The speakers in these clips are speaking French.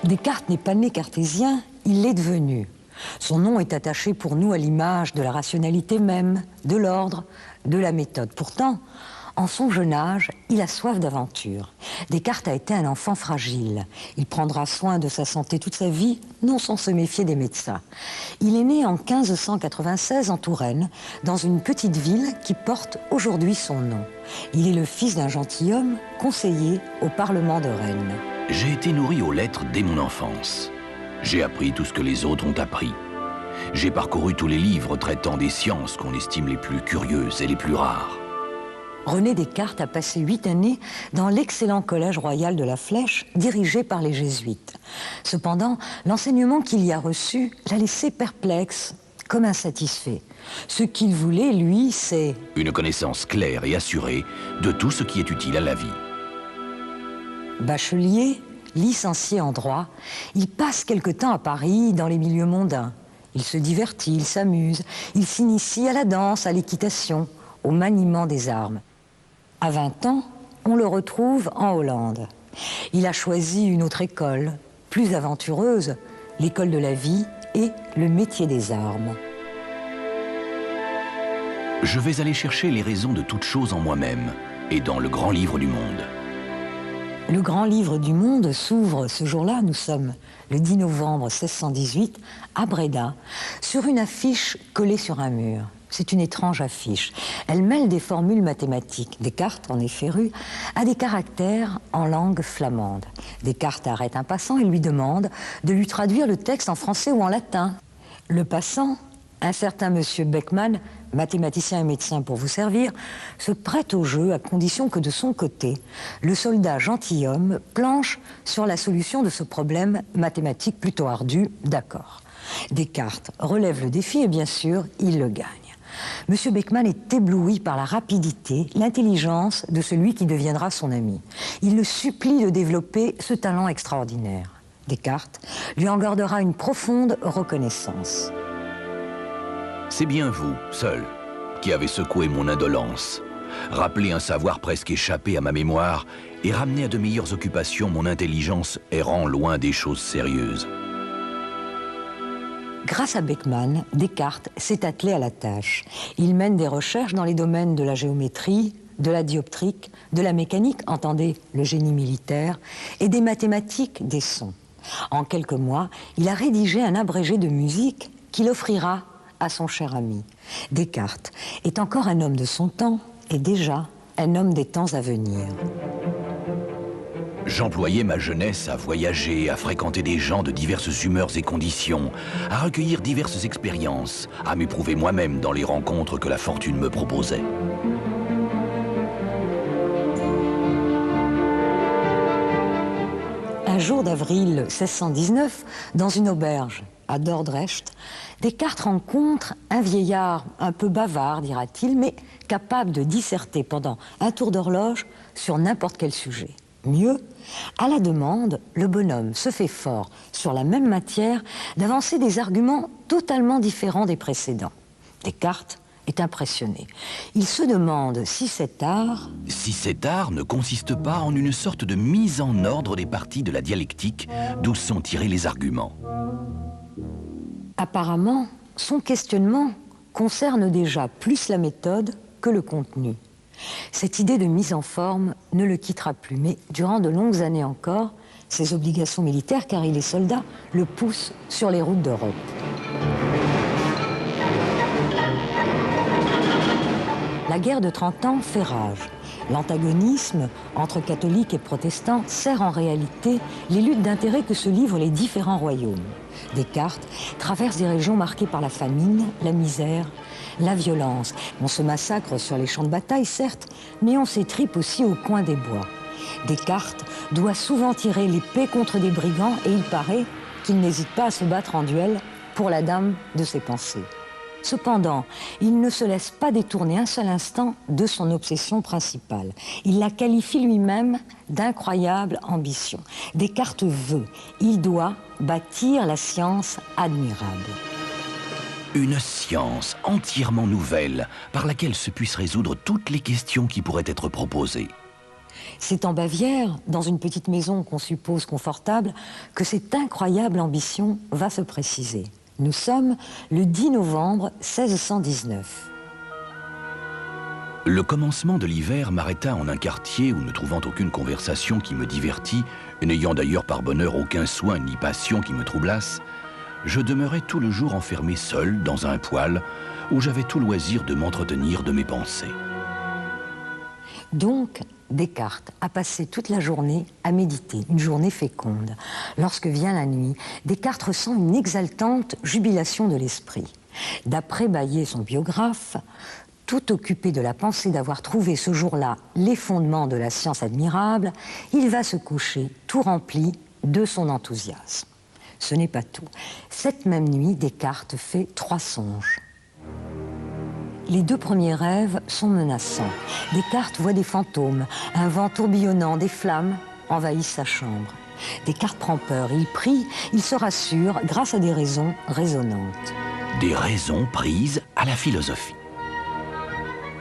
Descartes n'est pas né cartésien, il l'est devenu. Son nom est attaché pour nous à l'image de la rationalité même, de l'ordre, de la méthode. Pourtant, en son jeune âge, il a soif d'aventure. Descartes a été un enfant fragile. Il prendra soin de sa santé toute sa vie, non sans se méfier des médecins. Il est né en 1596 en Touraine, dans une petite ville qui porte aujourd'hui son nom. Il est le fils d'un gentilhomme, conseiller au Parlement de Rennes. J'ai été nourri aux lettres dès mon enfance. J'ai appris tout ce que les autres ont appris. J'ai parcouru tous les livres traitant des sciences qu'on estime les plus curieuses et les plus rares. René Descartes a passé 8 années dans l'excellent collège royal de la Flèche, dirigé par les jésuites. Cependant, l'enseignement qu'il y a reçu l'a laissé perplexe, comme insatisfait. Ce qu'il voulait, lui, c'est... une connaissance claire et assurée de tout ce qui est utile à la vie. Bachelier, licencié en droit, il passe quelque temps à Paris dans les milieux mondains. Il se divertit, il s'amuse, il s'initie à la danse, à l'équitation, au maniement des armes. À 20 ans, on le retrouve en Hollande. Il a choisi une autre école, plus aventureuse, l'école de la vie et le métier des armes. Je vais aller chercher les raisons de toute chose en moi-même et dans le grand livre du monde. Le grand livre du monde s'ouvre ce jour-là, nous sommes le 10 novembre 1618, à Bréda, sur une affiche collée sur un mur. C'est une étrange affiche. Elle mêle des formules mathématiques. Descartes, en est féru, a des caractères en langue flamande. Descartes arrête un passant et lui demande de lui traduire le texte en français ou en latin. Le passant, un certain monsieur Beckmann, mathématicien et médecin pour vous servir, se prête au jeu à condition que de son côté, le soldat gentilhomme planche sur la solution de ce problème mathématique plutôt ardu, d'accord. Descartes relève le défi et bien sûr, il le gagne. Monsieur Beckmann est ébloui par la rapidité, l'intelligence de celui qui deviendra son ami. Il le supplie de développer ce talent extraordinaire. Descartes lui en gardera une profonde reconnaissance. C'est bien vous, seul, qui avez secoué mon indolence, rappelé un savoir presque échappé à ma mémoire et ramené à de meilleures occupations mon intelligence errant loin des choses sérieuses. Grâce à Beckmann, Descartes s'est attelé à la tâche. Il mène des recherches dans les domaines de la géométrie, de la dioptrique, de la mécanique, entendez le génie militaire, et des mathématiques des sons. En quelques mois, il a rédigé un abrégé de musique qu'il offrira à son cher ami. Descartes est encore un homme de son temps et déjà un homme des temps à venir. J'employais ma jeunesse à voyager, à fréquenter des gens de diverses humeurs et conditions, à recueillir diverses expériences, à m'éprouver moi-même dans les rencontres que la fortune me proposait. Un jour d'avril 1619, dans une auberge à Dordrecht, Descartes rencontre un vieillard un peu bavard, dira-t-il, mais capable de disserter pendant un tour d'horloge sur n'importe quel sujet. Mieux, à la demande, le bonhomme se fait fort, sur la même matière, d'avancer des arguments totalement différents des précédents. Descartes est impressionné. Il se demande si cet art... Si cet art ne consiste pas en une sorte de mise en ordre des parties de la dialectique d'où sont tirés les arguments. Apparemment, son questionnement concerne déjà plus la méthode que le contenu. Cette idée de mise en forme ne le quittera plus, mais durant de longues années encore, ses obligations militaires, car il est soldat, le poussent sur les routes d'Europe. La guerre de 30 ans fait rage. L'antagonisme entre catholiques et protestants sert en réalité les luttes d'intérêt que se livrent les différents royaumes. Descartes traverse des régions marquées par la famine, la misère, la violence. On se massacre sur les champs de bataille, certes, mais on s'étripe aussi au coin des bois. Descartes doit souvent tirer l'épée contre des brigands et il paraît qu'il n'hésite pas à se battre en duel pour la dame de ses pensées. Cependant, il ne se laisse pas détourner un seul instant de son obsession principale. Il la qualifie lui-même d'incroyable ambition. Descartes veut, il doit bâtir la science admirable. Une science entièrement nouvelle par laquelle se puissent résoudre toutes les questions qui pourraient être proposées. C'est en Bavière, dans une petite maison qu'on suppose confortable, que cette incroyable ambition va se préciser. Nous sommes le 10 novembre 1619. Le commencement de l'hiver m'arrêta en un quartier où, ne trouvant aucune conversation qui me divertît, et n'ayant d'ailleurs par bonheur aucun soin ni passion qui me troublasse, je demeurais tout le jour enfermé seul dans un poêle où j'avais tout loisir de m'entretenir de mes pensées. Donc, Descartes a passé toute la journée à méditer, une journée féconde. Lorsque vient la nuit, Descartes ressent une exaltante jubilation de l'esprit. D'après Baillet, son biographe, tout occupé de la pensée d'avoir trouvé ce jour-là les fondements de la science admirable, il va se coucher tout rempli de son enthousiasme. Ce n'est pas tout. Cette même nuit, Descartes fait 3 songes. Les 2 premiers rêves sont menaçants. Descartes voit des fantômes, un vent tourbillonnant, des flammes envahissent sa chambre. Descartes prend peur, il prie, il se rassure grâce à des raisons raisonnantes. Des raisons prises à la philosophie.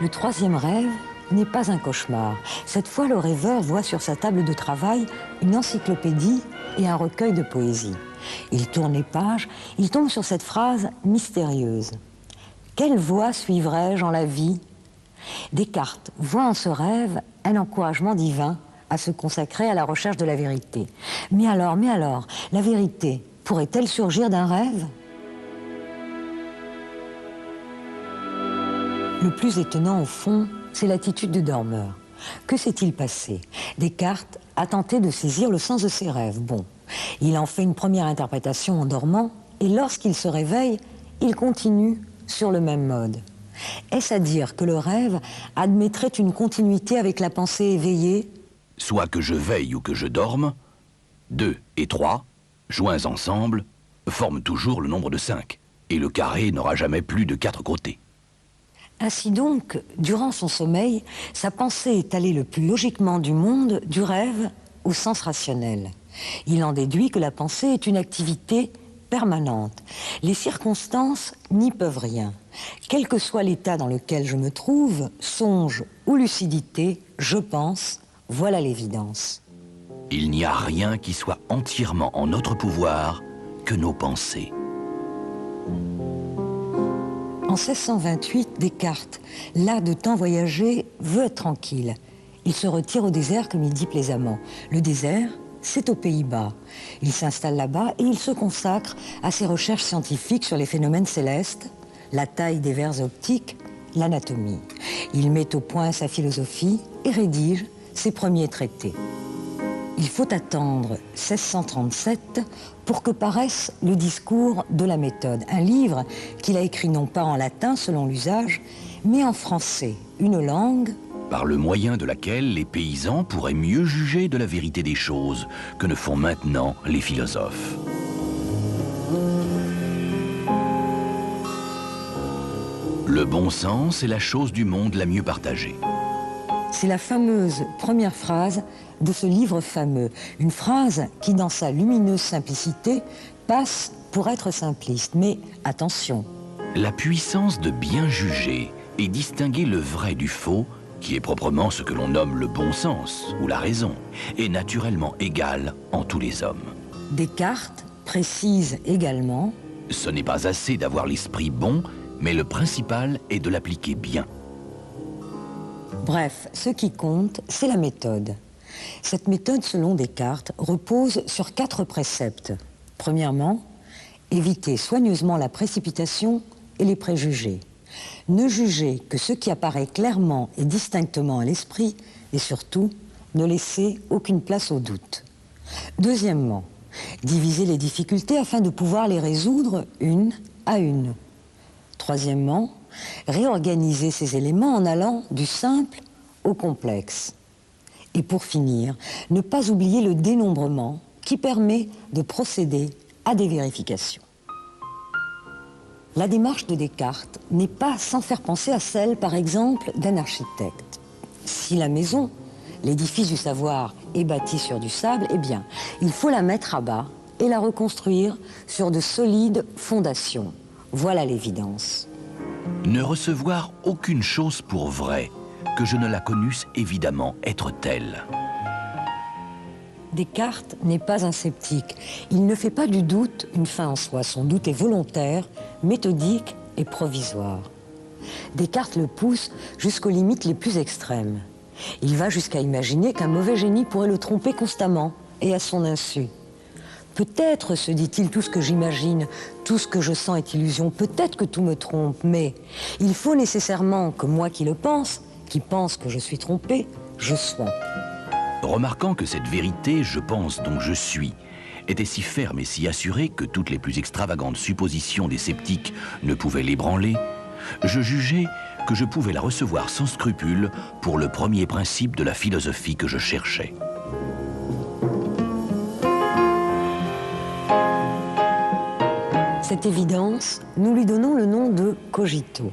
Le 3e rêve n'est pas un cauchemar. Cette fois, le rêveur voit sur sa table de travail une encyclopédie et un recueil de poésie. Il tourne les pages, il tombe sur cette phrase mystérieuse. Quelle voie suivrai-je en la vie? Descartes voit en ce rêve un encouragement divin à se consacrer à la recherche de la vérité. Mais alors, la vérité pourrait-elle surgir d'un rêve? Le plus étonnant, au fond, c'est l'attitude du dormeur. Que s'est-il passé? Descartes a tenté de saisir le sens de ses rêves. Bon, il en fait une première interprétation en dormant, et lorsqu'il se réveille, il continue sur le même mode. Est-ce à dire que le rêve admettrait une continuité avec la pensée éveillée? Soit que je veille ou que je dorme, 2 et 3, joints ensemble, forment toujours le nombre de 5, et le carré n'aura jamais plus de 4 côtés. Ainsi donc, durant son sommeil, sa pensée est allée le plus logiquement du monde du rêve au sens rationnel. Il en déduit que la pensée est une activité permanente. Les circonstances n'y peuvent rien. Quel que soit l'état dans lequel je me trouve, songe ou lucidité, je pense, voilà l'évidence. Il n'y a rien qui soit entièrement en notre pouvoir que nos pensées. En 1628, Descartes, las de tant voyager, veut être tranquille. Il se retire au désert comme il dit plaisamment. Le désert, c'est aux Pays-Bas. Il s'installe là-bas et il se consacre à ses recherches scientifiques sur les phénomènes célestes, la taille des vers optiques, l'anatomie. Il met au point sa philosophie et rédige ses premiers traités. Il faut attendre 1637 pour que paraisse le discours de la méthode, un livre qu'il a écrit non pas en latin selon l'usage, mais en français, une langue par le moyen de laquelle les paysans pourraient mieux juger de la vérité des choses que ne font maintenant les philosophes. Le bon sens est la chose du monde la mieux partagée. C'est la fameuse première phrase de ce livre fameux. Une phrase qui, dans sa lumineuse simplicité, passe pour être simpliste. Mais attention. La puissance de bien juger et distinguer le vrai du faux, qui est proprement ce que l'on nomme le bon sens ou la raison, est naturellement égale en tous les hommes. Descartes précise également: ce n'est pas assez d'avoir l'esprit bon, mais le principal est de l'appliquer bien. Bref, ce qui compte, c'est la méthode. Cette méthode, selon Descartes, repose sur 4 préceptes. Premièrement, éviter soigneusement la précipitation et les préjugés. Ne juger que ce qui apparaît clairement et distinctement à l'esprit, et surtout, ne laisser aucune place au doute. Deuxièmement, diviser les difficultés afin de pouvoir les résoudre une à une. Troisièmement, réorganiser ces éléments en allant du simple au complexe. Et pour finir, ne pas oublier le dénombrement qui permet de procéder à des vérifications. La démarche de Descartes n'est pas sans faire penser à celle, par exemple, d'un architecte. Si la maison, l'édifice du savoir, est bâti sur du sable, eh bien, il faut la mettre à bas et la reconstruire sur de solides fondations. Voilà l'évidence. Ne recevoir aucune chose pour vraie, que je ne la connusse évidemment être telle. Descartes n'est pas un sceptique. Il ne fait pas du doute une fin en soi. Son doute est volontaire, méthodique et provisoire. Descartes le pousse jusqu'aux limites les plus extrêmes. Il va jusqu'à imaginer qu'un mauvais génie pourrait le tromper constamment et à son insu. Peut-être, se dit-il, tout ce que j'imagine, tout ce que je sens est illusion, peut-être que tout me trompe, mais il faut nécessairement que moi qui le pense, qui pense que je suis trompé, je sois. Remarquant que cette vérité, je pense donc je suis, était si ferme et si assurée que toutes les plus extravagantes suppositions des sceptiques ne pouvaient l'ébranler, je jugeai que je pouvais la recevoir sans scrupule pour le premier principe de la philosophie que je cherchais. Cette évidence, nous lui donnons le nom de cogito.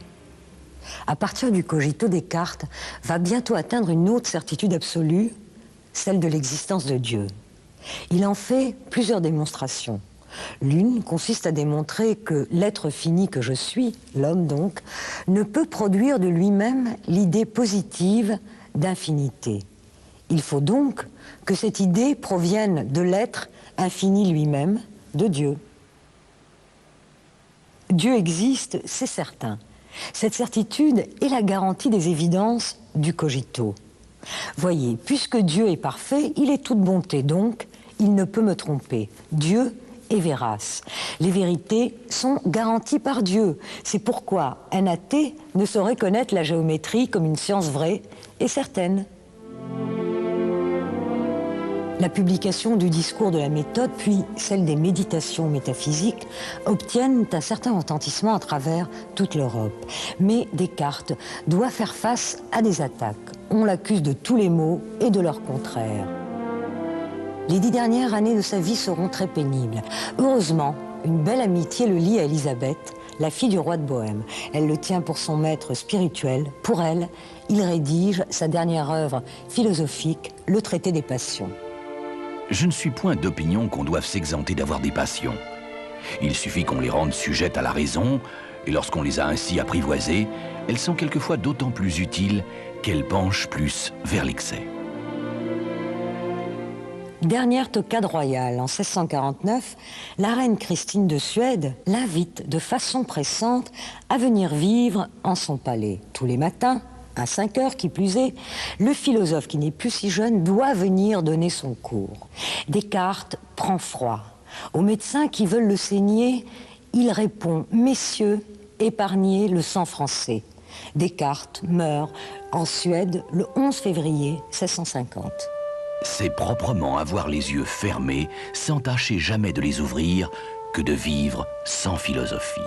À partir du cogito, Descartes va bientôt atteindre une autre certitude absolue, celle de l'existence de Dieu. Il en fait plusieurs démonstrations. L'une consiste à démontrer que l'être fini que je suis, l'homme donc, ne peut produire de lui-même l'idée positive d'infinité. Il faut donc que cette idée provienne de l'être infini lui-même, de Dieu. Dieu existe, c'est certain. Cette certitude est la garantie des évidences du cogito. Voyez, puisque Dieu est parfait, il est toute bonté, donc il ne peut me tromper. Dieu est vérace. Les vérités sont garanties par Dieu. C'est pourquoi un athée ne saurait connaître la géométrie comme une science vraie et certaine. La publication du discours de la méthode, puis celle des méditations métaphysiques, obtiennent un certain retentissement à travers toute l'Europe. Mais Descartes doit faire face à des attaques. On l'accuse de tous les maux et de leur contraire. Les 10 dernières années de sa vie seront très pénibles. Heureusement, une belle amitié le lie à Élisabeth, la fille du roi de Bohême. Elle le tient pour son maître spirituel. Pour elle, il rédige sa dernière œuvre philosophique, le traité des passions. Je ne suis point d'opinion qu'on doive s'exenter d'avoir des passions. Il suffit qu'on les rende sujettes à la raison, et lorsqu'on les a ainsi apprivoisées, elles sont quelquefois d'autant plus utiles qu'elles penchent plus vers l'excès. Dernière toquade royale, en 1649, la reine Christine de Suède l'invite de façon pressante à venir vivre en son palais. Tous les matins, à 5 heures qui plus est, le philosophe qui n'est plus si jeune doit venir donner son cours. Descartes prend froid. Aux médecins qui veulent le saigner, il répond « Messieurs, épargnez le sang français ». Descartes meurt en Suède le 11 février 1650. C'est proprement avoir les yeux fermés, sans tâcher jamais de les ouvrir, que de vivre sans philosophie.